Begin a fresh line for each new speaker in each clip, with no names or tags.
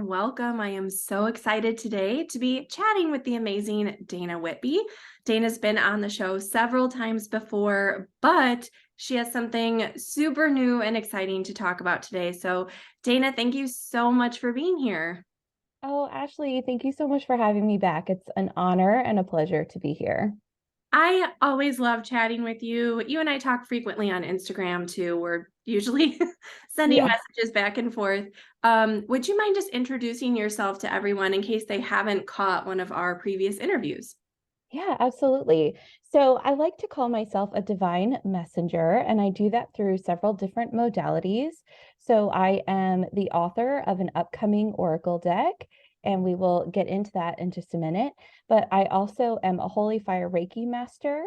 welcome. I am so excited today to be chatting with the amazing Dana Whitby. Dana's been on the show several times before, but she has something super new and exciting to talk about today. So, Dana, thank you so much for being here.
Oh, Ashley, thank you so much for having me back. It's an honor and a pleasure to be here.
I always love chatting with you. You and I talk frequently on Instagram too. We're usually sending
Yeah.
messages back and forth. Would you mind just introducing yourself to everyone in case they haven't caught one of our previous interviews?
Yeah, absolutely. So I like to call myself a divine messenger, and I do that through several different modalities. So I am the author of an upcoming Oracle deck, and we will get into that in just a minute. But I also am a Holy Fire Reiki master,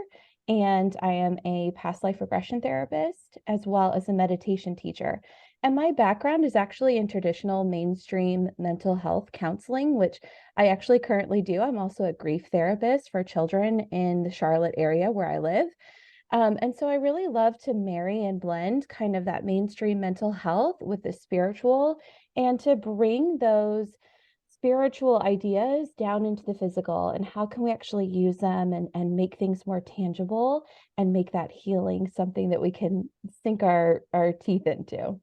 and I am a past life regression therapist, as well as a meditation teacher. And my background is actually in traditional mainstream mental health counseling, which I actually currently do. I'm also a grief therapist for children in the Charlotte area where I live. And so I really love to marry and blend kind of that mainstream mental health with the spiritual and to bring those spiritual ideas down into the physical and how can we actually use them and make things more tangible and make that healing something that we can sink our teeth into.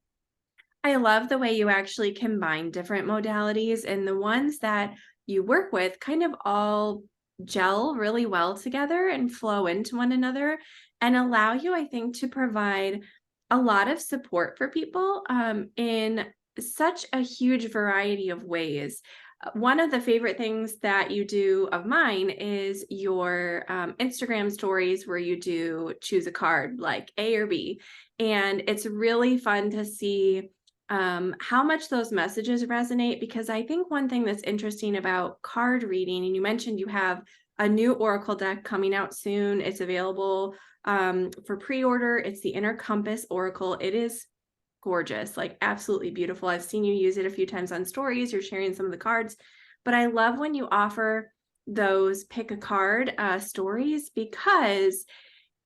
I love the way you actually combine different modalities and the ones that you work with kind of all gel really well together and flow into one another and allow you, I think, to provide a lot of support for people in such a huge variety of ways. One of the favorite things that you do of mine is your Instagram stories where you do choose a card like A or B. And it's really fun to see how much those messages resonate because I think one thing that's interesting about card reading, and you mentioned you have a new Oracle deck coming out soon. It's available for pre-order. It's the Inner Compass Oracle. It is gorgeous, like absolutely beautiful. I've seen you use it a few times on stories. You're sharing some of the cards, but I love when you offer those pick a card stories because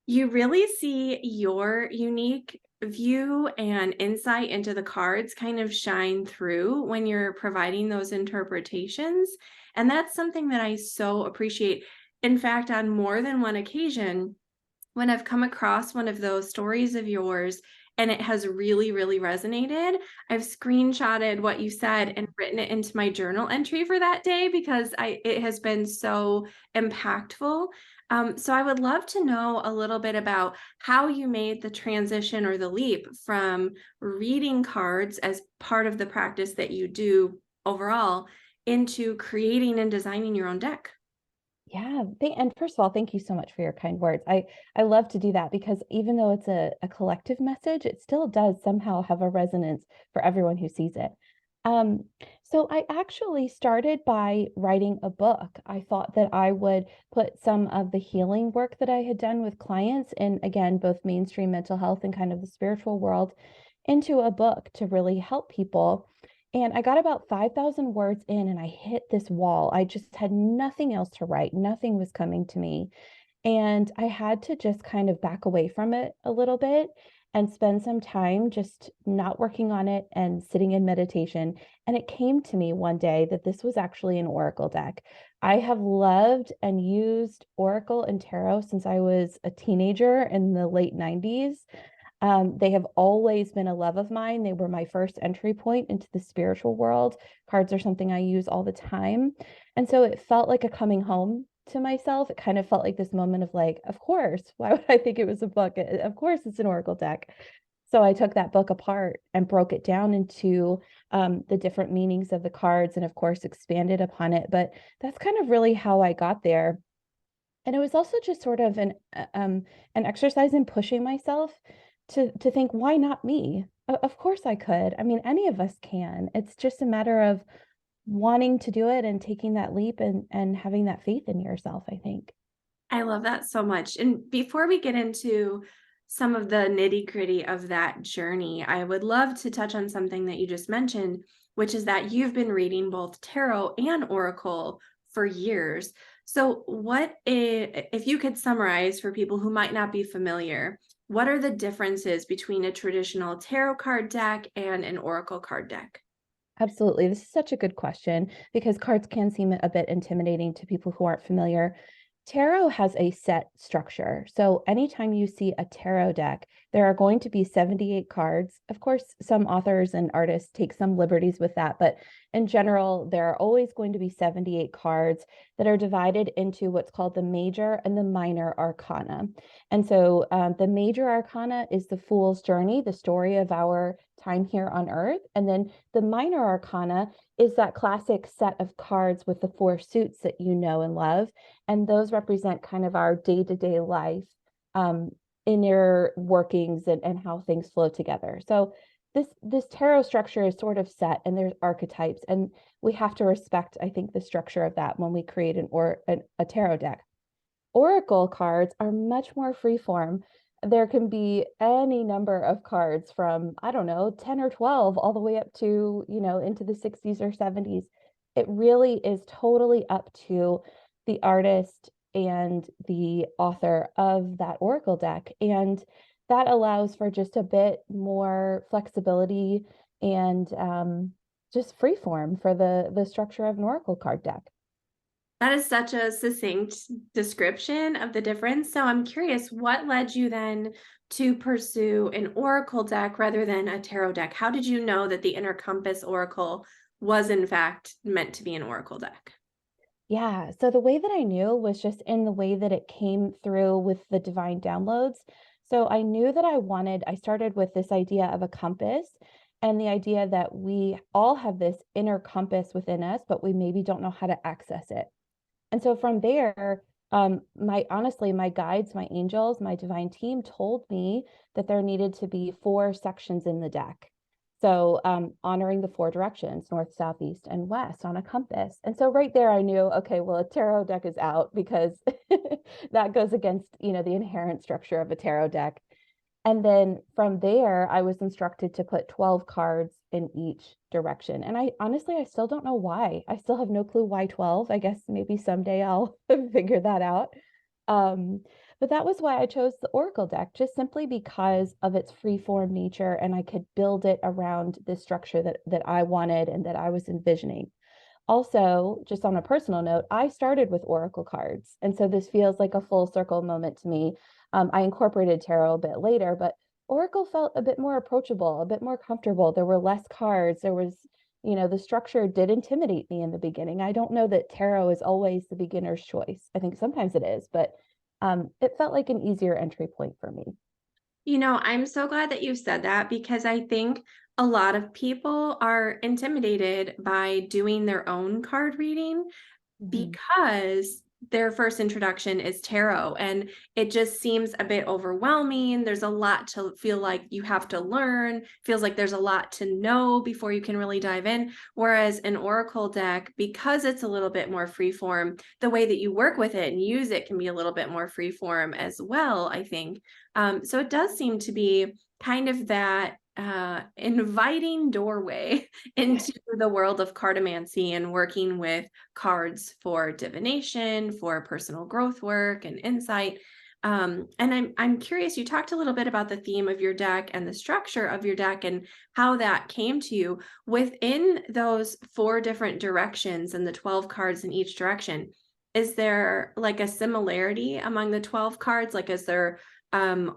you really see your unique view and insight into the cards kind of shine through when you're providing those interpretations. And that's something that I so appreciate. In fact, on more than one occasion, when I've come across one of those stories of yours and it has really, really resonated, I've screenshotted what you said and written it into my journal entry for that day because it has been so impactful. So I would love to know a little bit about how you made the transition or the leap from reading cards as part of the practice that you do overall into creating and designing your own deck.
Yeah, and first of all, thank you so much for your kind words. I love to do that because even though it's a collective message, it still does somehow have a resonance for everyone who sees it. Um, so I actually started by writing a book. I thought that I would put some of the healing work that I had done with clients in, again, both mainstream mental health and kind of the spiritual world into a book to really help people. And I got about 5,000 words in and I hit this wall. I just had nothing else to write. Nothing was coming to me. And I had to just kind of back away from it a little bit and spend some time just not working on it and sitting in meditation. And it came to me one day that this was actually an Oracle deck. I have loved and used Oracle and Tarot since I was a teenager in the late 90s. They have always been a love of mine. They were my first entry point into the spiritual world. Cards are something I use all the time. And so it felt like a coming home to myself. It kind of felt like this moment of like, of course, why would I think it was a book? Of course, it's an Oracle deck. So I took that book apart and broke it down into the different meanings of the cards and, of course, expanded upon it. But that's kind of really how I got there. And it was also just sort of an exercise in pushing myself to think, why not me? Of course I could. I mean, any of us can. It's just a matter of wanting to do it and taking that leap and having that faith in yourself, I think.
I love that so much. And before we get into some of the nitty-gritty of that journey, I would love to touch on something that you just mentioned, which is that you've been reading both tarot and oracle for years. So, if you could summarize for people who might not be familiar, what are the differences between a traditional tarot card deck and an oracle card deck?
Absolutely. This is such a good question because cards can seem a bit intimidating to people who aren't familiar. Tarot has a set structure. So anytime you see a tarot deck, there are going to be 78 cards. Of course, some authors and artists take some liberties with that, but in general, there are always going to be 78 cards that are divided into what's called the major and the minor arcana. And so the major arcana is the Fool's Journey, the story of our time here on Earth. And then the minor arcana is that classic set of cards with the four suits that you know and love. And those represent kind of our day-to-day life, inner workings and how things flow together. So this tarot structure is sort of set, and there's archetypes, and we have to respect, I think, the structure of that when we create a tarot deck. Oracle cards are much more freeform. There can be any number of cards from, I don't know, 10 or 12 all the way up to, into the 60s or 70s. It really is totally up to the artist and the author of that Oracle deck. And that allows for just a bit more flexibility and just free form for the structure of an Oracle card deck.
That is such a succinct description of the difference. So I'm curious, what led you then to pursue an oracle deck rather than a tarot deck? How did you know that the Inner Compass Oracle was in fact meant to be an oracle deck?
Yeah. So the way that I knew was just in the way that it came through with the divine downloads. So I knew that I started with this idea of a compass and the idea that we all have this inner compass within us, but we maybe don't know how to access it. And so from there, my guides, my angels, my divine team told me that there needed to be four sections in the deck. So honoring the four directions, north, south, east, and west on a compass. And so right there I knew, okay, well, a tarot deck is out because that goes against, the inherent structure of a tarot deck. And then from there, I was instructed to put 12 cards in each direction. And I honestly, I still don't know why. I still have no clue why 12. I guess maybe someday I'll figure that out. Um, but that was why I chose the Oracle deck, just simply because of its free form nature, and I could build it around the structure that I wanted and that I was envisioning. Also, just on a personal note, I started with Oracle cards. And so this feels like a full circle moment to me. I incorporated tarot a bit later, but Oracle felt a bit more approachable, a bit more comfortable. There were less cards. There was, the structure did intimidate me in the beginning. I don't know that tarot is always the beginner's choice. I think sometimes it is, but it felt like an easier entry point for me.
I'm so glad that you said that because I think a lot of people are intimidated by doing their own card reading
Mhm.
because their first introduction is tarot and it just seems a bit overwhelming. There's a lot to feel like you have to learn, feels like there's a lot to know before you can really dive in. Whereas an oracle deck, because it's a little bit more freeform, the way that you work with it and use it can be a little bit more freeform as well, I think. So it does seem to be kind of that inviting doorway into the world of cartomancy and working with cards for divination, for personal growth work and insight. And I'm curious, you talked a little bit about the theme of your deck and the structure of your deck and how that came to you. Within those four different directions and the 12 cards in each direction, is there like a similarity among the 12 cards? Like, is there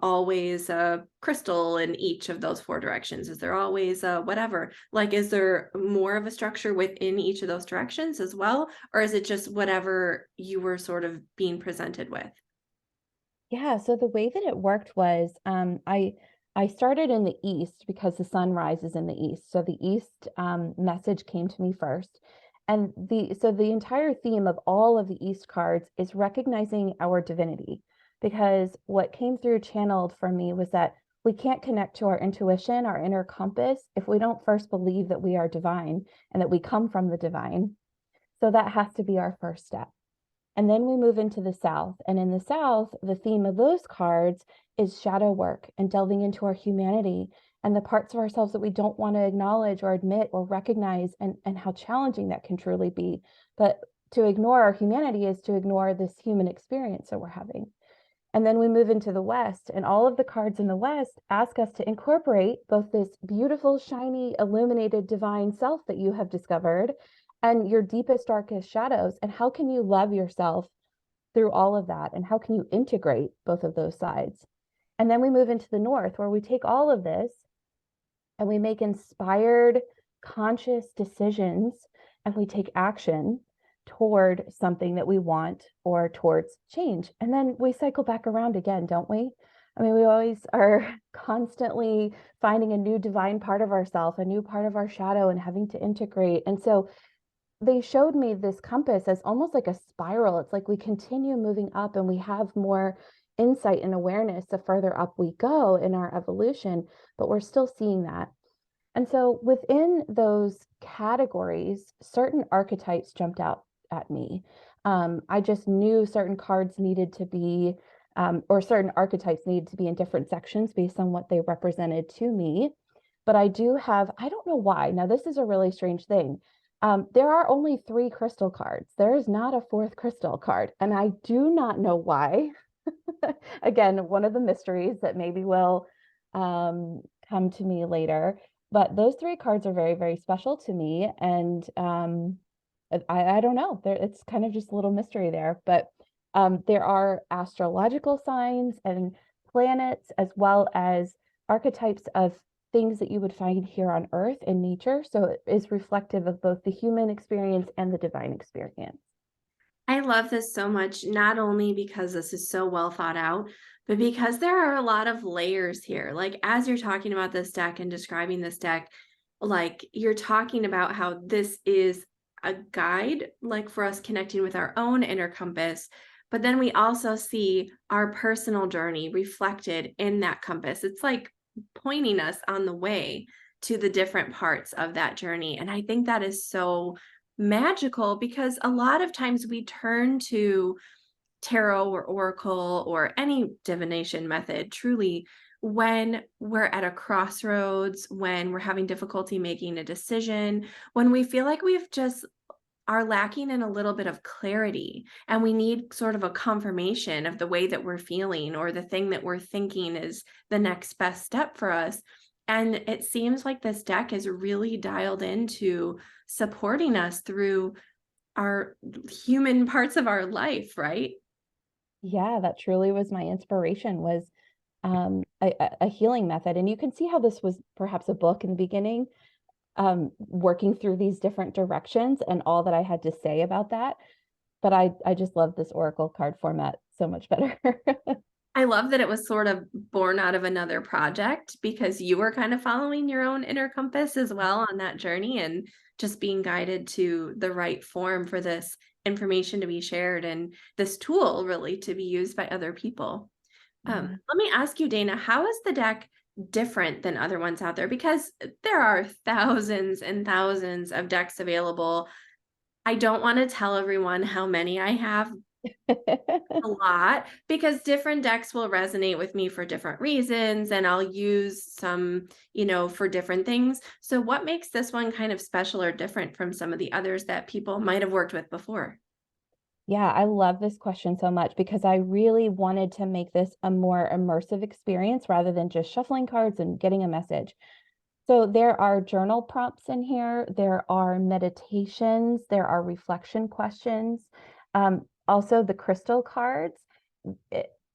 always a crystal in each of those four directions? Is there always a whatever? Like, is there more of a structure within each of those directions as well? Or is it just whatever you were sort of being presented with?
Yeah, so the way that it worked was I started in the east because the sun rises in the east. So the east message came to me first. And the entire theme of all of the east cards is recognizing our divinity. Because what came through channeled for me was that we can't connect to our intuition, our inner compass, if we don't first believe that we are divine and that we come from the divine. So that has to be our first step. And then we move into the South. And in the South, the theme of those cards is shadow work and delving into our humanity and the parts of ourselves that we don't want to acknowledge or admit or recognize, and how challenging that can truly be. But to ignore our humanity is to ignore this human experience that we're having. And then we move into the West, and all of the cards in the West ask us to incorporate both this beautiful, shiny, illuminated divine self that you have discovered and your deepest, darkest shadows. And how can you love yourself through all of that? And how can you integrate both of those sides? And then we move into the North, where we take all of this and we make inspired, conscious decisions, and we take action toward something that we want or towards change. And then we cycle back around again, don't we? I mean, we always are constantly finding a new divine part of ourselves, a new part of our shadow, and having to integrate. And so they showed me this compass as almost like a spiral. It's like we continue moving up and we have more insight and awareness the further up we go in our evolution, but we're still seeing that. And so within those categories, certain archetypes jumped out at me. I just knew certain cards needed to be, or certain archetypes needed to be in different sections based on what they represented to me. But I do have, I don't know why. Now, this is a really strange thing. There are only 3 crystal cards. There is not a 4th crystal card, and I do not know why. Again, one of the mysteries that maybe will come to me later. But those 3 cards are very, very special to me. And I don't know. It's kind of just a little mystery there. But there are astrological signs and planets, as well as archetypes of things that you would find here on Earth in nature. So it is reflective of both the human experience and the divine experience.
I love this so much, not only because this is so well thought out, but because there are a lot of layers here. Like, as you're talking about this deck and describing this deck, like, you're talking about how this is a guide, like, for us connecting with our own inner compass. But then we also see our personal journey reflected in that compass. It's like pointing us on the way to the different parts of that journey. And I think that is so magical because a lot of times we turn to tarot or oracle or any divination method truly when we're at a crossroads, when we're having difficulty making a decision, when we feel like we've just are lacking in a little bit of clarity and we need sort of a confirmation of the way that we're feeling or the thing that we're thinking is the next best step for us. And it seems like this deck is really dialed into supporting us through our human parts of our life, right?
Yeah, that truly was my inspiration, was a healing method. And you can see how this was perhaps a book in the beginning, working through these different directions and all that I had to say about that. But I just love this Oracle card format so much better.
I love that it was sort of born out of another project because you were kind of following your own inner compass as well on that journey and just being guided to the right form for this information to be shared and this tool really to be used by other people.
Yeah.
Let me ask you, Dana, how is the deck different than other ones out there? Because there are thousands and thousands of decks available. I don't want to tell everyone how many I have, a lot, because different decks will resonate with me for different reasons, and I'll use some, for different things. So what makes this one kind of special or different from some of the others that people might have worked with before?
Yeah, I love this question so much because I really wanted to make this a more immersive experience rather than just shuffling cards and getting a message. So there are journal prompts in here, there are meditations, there are reflection questions. Also the crystal cards.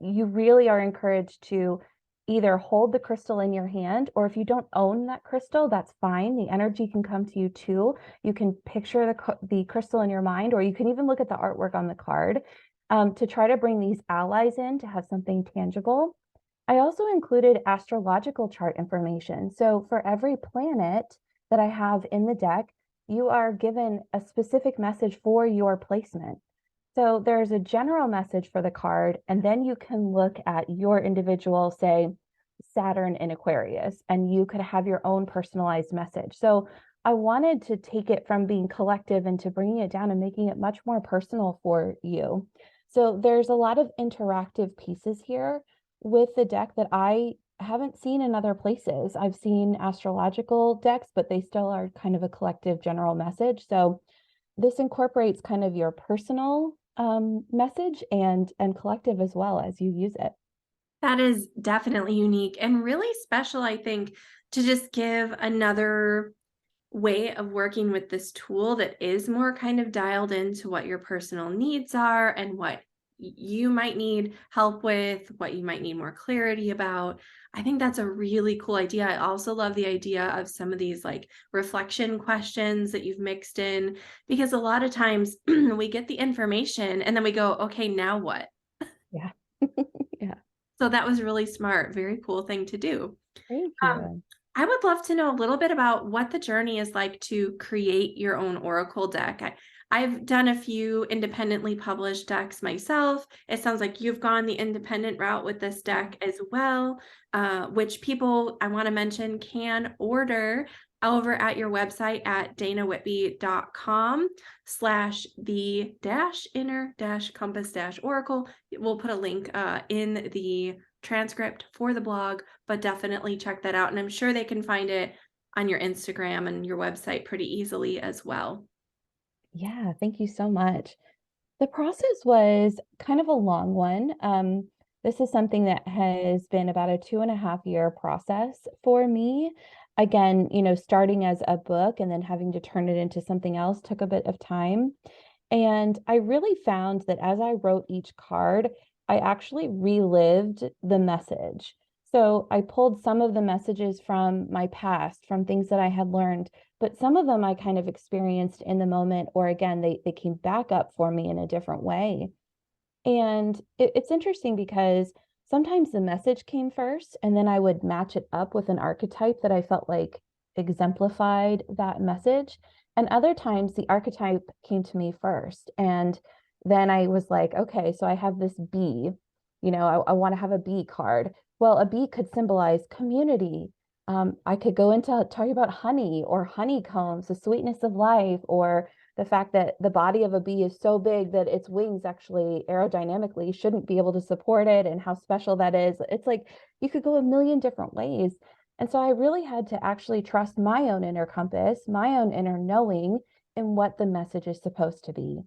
You really are encouraged to either hold the crystal in your hand, or if you don't own that crystal, that's fine. The energy can come to you too. You can picture the crystal in your mind, or you can even look at the artwork on the card, to try to bring these allies in to have something tangible. I also included astrological chart information. So for every planet that I have in the deck, you are given a specific message for your placement. So there's a general message for the card, and then you can look at your individual, say, Saturn in Aquarius, and you could have your own personalized message. So I wanted to take it from being collective into bringing it down and making it much more personal for you. So there's a lot of interactive pieces here with the deck that I haven't seen in other places. I've seen astrological decks, but they still are kind of a collective general message. So this incorporates kind of your personal message and collective as well as you use it.
That is definitely unique and really special, I think, to just give another way of working with this tool that is more kind of dialed into what your personal needs are and what you might need help with, what you might need more clarity about. I think that's a really cool idea. I also love the idea of some of these like reflection questions that you've mixed in, because a lot of times we get the information and then we go, okay, now what?
Yeah. Yeah.
So that was really smart. Very cool thing to do.
Thank
Um,
you.
I would love to know a little bit about what the journey is like to create your own Oracle deck. I've done a few independently published decks myself. It sounds like you've gone the independent route with this deck as well, which people I want to mention can order over at your website at danawhitby.com/the-inner-compass-oracle. We'll put a link in the transcript for the blog, but definitely check that out. And I'm sure they can find it on your Instagram and your website pretty easily as well.
Yeah, thank you so much. The process was kind of a long one. This is something that has been about a 2.5 year process for me. Again, starting as a book and then having to turn it into something else took a bit of time. And I really found that as I wrote each card, I actually relived the message. So I pulled some of the messages from my past, from things that I had learned, but some of them I kind of experienced in the moment, or again, they came back up for me in a different way. And it's interesting because sometimes the message came first, and then I would match it up with an archetype that I felt like exemplified that message. And other times the archetype came to me first. And then I was like, okay, so I have this bee, I want to have a bee card. Well, a bee could symbolize community. I could go into talking about honey or honeycombs, the sweetness of life, or the fact that the body of a bee is so big that its wings actually aerodynamically shouldn't be able to support it, and how special that is. It's like you could go a million different ways. And so I really had to actually trust my own inner compass, my own inner knowing, and what the message is supposed to be.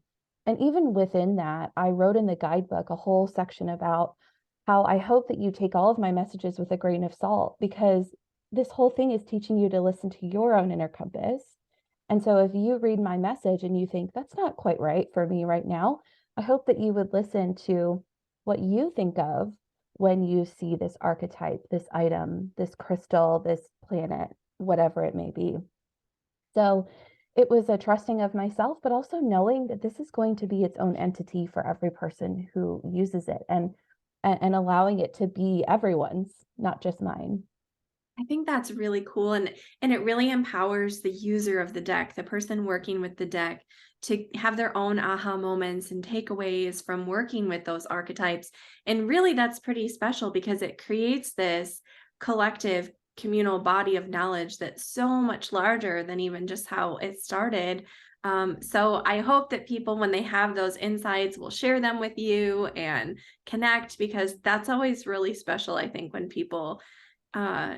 And even within that, I wrote in the guidebook a whole section about how I hope that you take all of my messages with a grain of salt, because this whole thing is teaching you to listen to your own inner compass. And so if you read my message and you think that's not quite right for me right now, I hope that you would listen to what you think of when you see this archetype, this item, this crystal, this planet, whatever it may be. So it was a trusting of myself, but also knowing that this is going to be its own entity for every person who uses it, and allowing it to be everyone's, not just mine.
I think that's really cool, and it really empowers the user of the deck, the person working with the deck, to have their own aha moments and takeaways from working with those archetypes. And really that's pretty special because it creates this collective communal body of knowledge that's so much larger than even just how it started. So I hope that people, when they have those insights, will share them with you and connect, because that's always really special, I think, when people uh,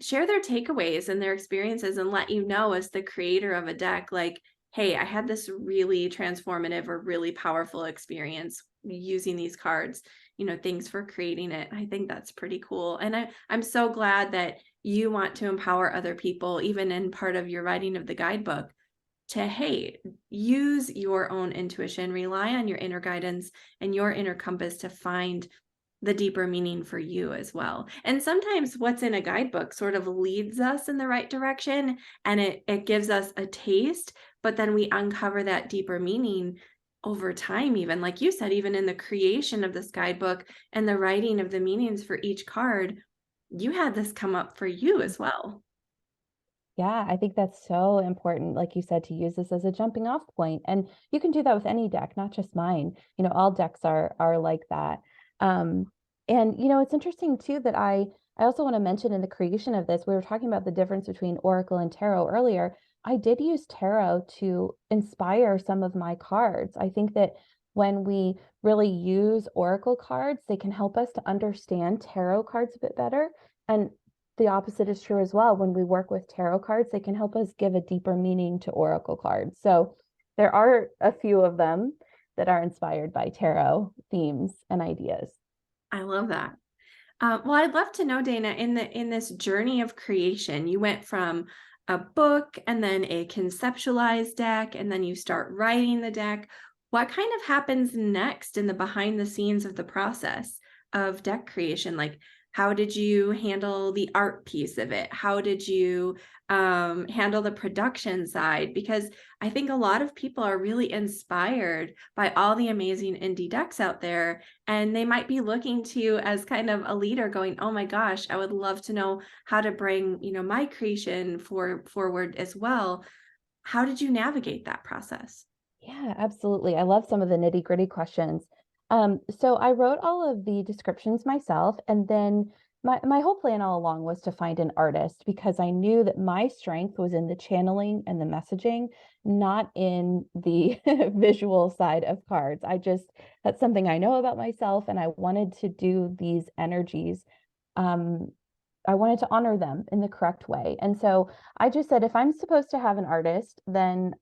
share their takeaways and their experiences and let you know, as the creator of a deck, like, hey, I had this really transformative or really powerful experience using these cards. Thanks for creating it. I think that's pretty cool. And I'm so glad that you want to empower other people, even in part of your writing of the guidebook, to, hey, use your own intuition, rely on your inner guidance and your inner compass to find the deeper meaning for you as well. And sometimes what's in a guidebook sort of leads us in the right direction, and it gives us a taste, but then we uncover that deeper meaning over time, even like you said, even in the creation of this guidebook and the writing of the meanings for each card, you had this come up for you as well.
Yeah, I think that's so important, like you said, to use this as a jumping off point. And you can do that with any deck, not just mine. All decks are like that. Um, and it's interesting too that I also want to mention in the creation of this, we were talking about the difference between Oracle and Tarot earlier. I did use Tarot to inspire some of my cards. I think that when we really use Oracle cards, they can help us to understand Tarot cards a bit better. And the opposite is true as well. When we work with tarot cards, they can help us give a deeper meaning to oracle cards. So there are a few of them. that are inspired by tarot themes and ideas.
I love that. Well, I'd love to know, Dana, in this journey of creation, you went from a book and then a conceptualized deck, and then you start writing the deck. What kind of happens next in the behind the scenes of the process of deck creation? Like, how did you handle the art piece of it? How did you handle the production side? Because I think a lot of people are really inspired by all the amazing indie decks out there, and they might be looking to you as kind of a leader going, oh my gosh, I would love to know how to bring, my creation forward as well. How did you navigate that process?
Yeah, absolutely. I love some of the nitty-gritty questions. So I wrote all of the descriptions myself, and then my whole plan all along was to find an artist because I knew that my strength was in the channeling and the messaging, not in the visual side of cards. That's something I know about myself, and I wanted to do these energies. Um, I wanted to honor them in the correct way. And so I just said, if I'm supposed to have an artist, then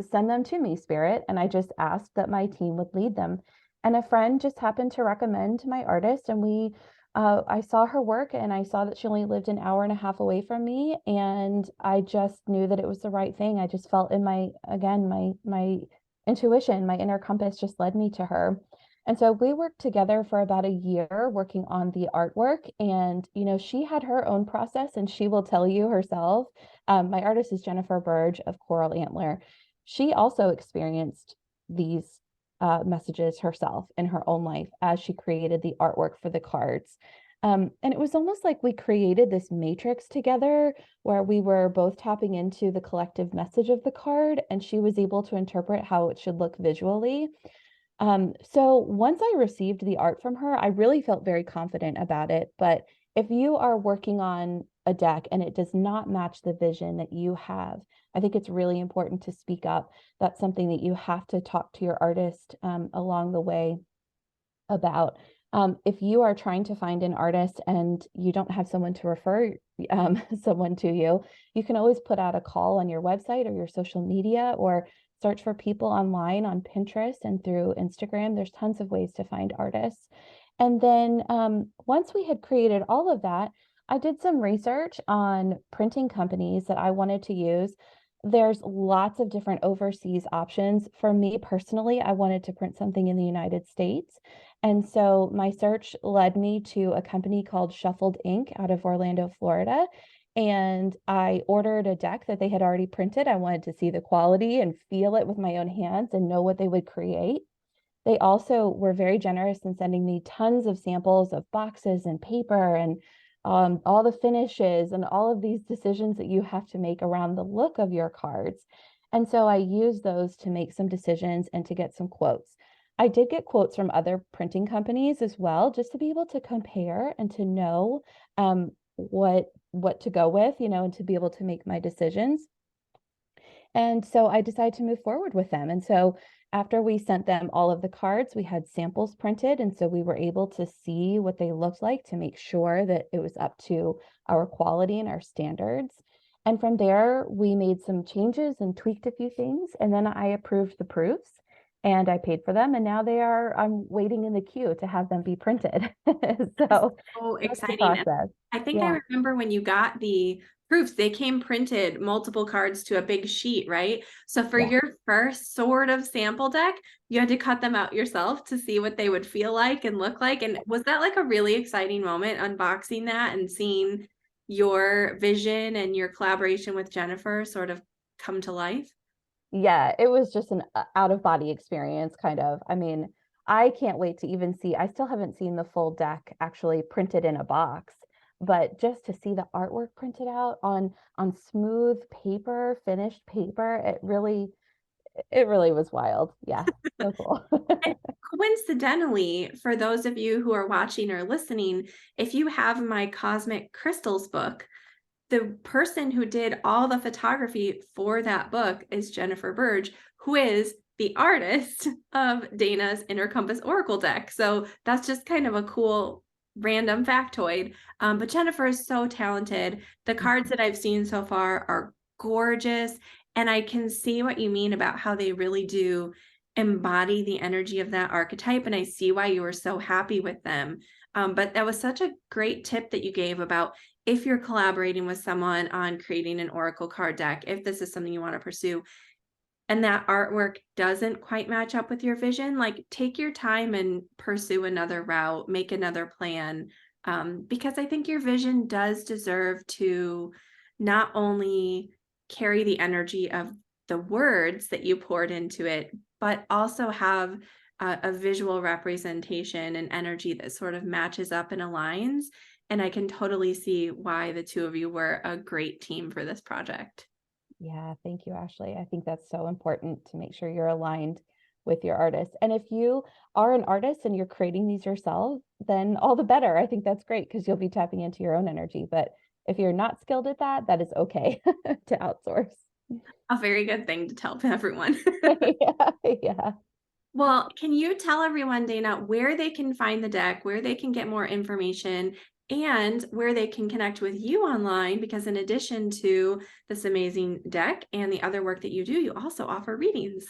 send them to me, Spirit. And I just asked that my team would lead them. And a friend just happened to recommend my artist, and I saw her work, and I saw that she only lived an hour and a half away from me, and I just knew that it was the right thing. I just felt in my intuition, my inner compass just led me to her. And so we worked together for about a year working on the artwork. And, she had her own process, and she will tell you herself. My artist is Jennifer Burge of Coral Antler. She also experienced these messages herself in her own life as she created the artwork for the cards. And it was almost like we created this matrix together where we were both tapping into the collective message of the card, and she was able to interpret how it should look visually. So once I received the art from her, I really felt very confident about it. But if you are working on a deck and it does not match the vision that you have, I think it's really important to speak up. That's something that you have to talk to your artist along the way about. If you are trying to find an artist and you don't have someone to refer someone to you, you can always put out a call on your website or your social media, or search for people online on Pinterest and through Instagram. There's tons of ways to find artists. And then once we had created all of that, I did some research on printing companies that I wanted to use. There's lots of different overseas options. For me personally, I wanted to print something in the United States. And so my search led me to a company called Shuffled Ink out of Orlando, Florida. And I ordered a deck that they had already printed. I wanted to see the quality and feel it with my own hands and know what they would create. They also were very generous in sending me tons of samples of boxes and paper and all the finishes and all of these decisions that you have to make around the look of your cards. And so I used those to make some decisions and to get some quotes. I did get quotes from other printing companies as well, just to be able to compare and to know what to go with, and to be able to make my decisions. And so I decided to move forward with them. And so after we sent them all of the cards, we had samples printed. And so we were able to see what they looked like to make sure that it was up to our quality and our standards. And from there, we made some changes and tweaked a few things. And then I approved the proofs and I paid for them. And now I'm waiting in the queue to have them be printed. So
So
that's the
exciting.
process.
I think I
Yeah.
remember when you got the proofs, they came printed multiple cards to a big sheet, right? So for
Yeah.
your first sort of sample deck, you had to cut them out yourself to see what they would feel like and look like. And was that like a really exciting moment, unboxing that and seeing your vision and your collaboration with Jennifer sort of come to life?
Yeah, it was just an out of body experience, kind of. I mean, I can't wait to even see. I still haven't seen the full deck actually printed in a box, but just to see the artwork printed out on smooth paper, finished paper, it really was wild. Yeah, so cool.
And coincidentally, for those of you who are watching or listening, if you have my Cosmic Crystals book, the person who did all the photography for that book is Jennifer Burge, who is the artist of Dana's Inner Compass Oracle deck. So that's just kind of a cool random factoid. But Jennifer is so talented. The cards that I've seen so far are gorgeous. And I can see what you mean about how they really do embody the energy of that archetype, and I see why you were so happy with them. But that was such a great tip that you gave about if you're collaborating with someone on creating an oracle card deck, if this is something you want to pursue, and that artwork doesn't quite match up with your vision, like take your time and pursue another route, make another plan. Because I think your vision does deserve to not only carry the energy of the words that you poured into it, but also have a visual representation and energy that sort of matches up and aligns. And I can totally see why the two of you were a great team for this project.
Yeah, thank you, Ashley. I think that's so important to make sure you're aligned with your artist. And if you are an artist and you're creating these yourself, then all the better. I think that's great because you'll be tapping into your own energy. But if you're not skilled at that, that is okay to outsource.
A very good thing to tell everyone.
Yeah, yeah.
Well, can you tell everyone, Dana, where they can find the deck, where they can get more information, and where they can connect with you online? Because in addition to this amazing deck and the other work that you do, you also offer readings.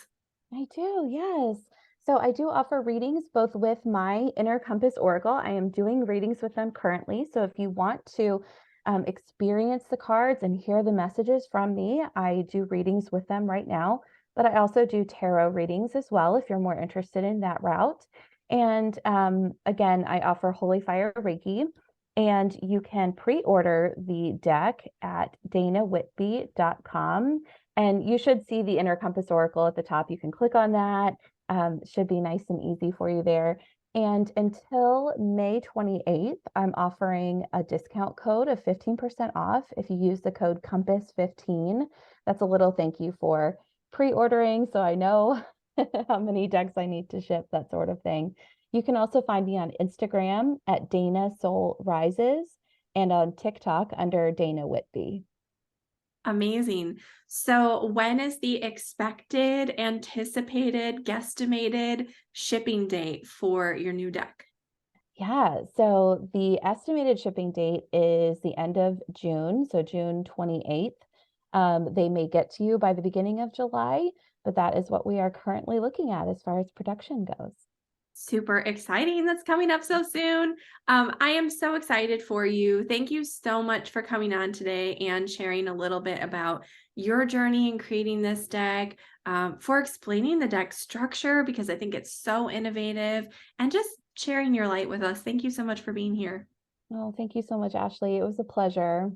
I do, yes. So I do offer readings both with my Inner Compass Oracle. I am doing readings with them currently. So if you want to experience the cards and hear the messages from me, I do readings with them right now. But I also do tarot readings as well if you're more interested in that route. And again, I offer Holy Fire Reiki. And you can pre-order the deck at danawhitby.com. And you should see the Inner Compass Oracle at the top. You can click on that. Should be nice and easy for you there. And until May 28th, I'm offering a discount code of 15% off if you use the code COMPASS15. That's a little thank you for pre-ordering, so I know how many decks I need to ship, that sort of thing. You can also find me on Instagram at Dana Soul Rises and on TikTok under Dana Whitby.
Amazing. So, when is the expected, anticipated, guesstimated shipping date for your new deck?
Yeah, so the estimated shipping date is the end of June, so June 28th. They may get to you by the beginning of July, but that is what we are currently looking at as far as production goes.
Super exciting. That's coming up so soon. I am so excited for you. Thank you so much for coming on today and sharing a little bit about your journey in creating this deck, for explaining the deck structure, because I think it's so innovative, and just sharing your light with us. Thank you so much for being here.
Oh, thank you so much, Ashley. It was a pleasure.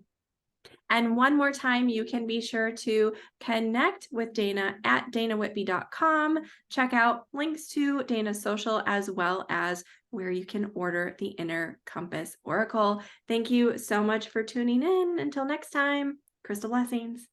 And one more time, you can be sure to connect with Dana at danawhitby.com. Check out links to Dana's social as well as where you can order the Inner Compass Oracle. Thank you so much for tuning in. Until next time, crystal blessings.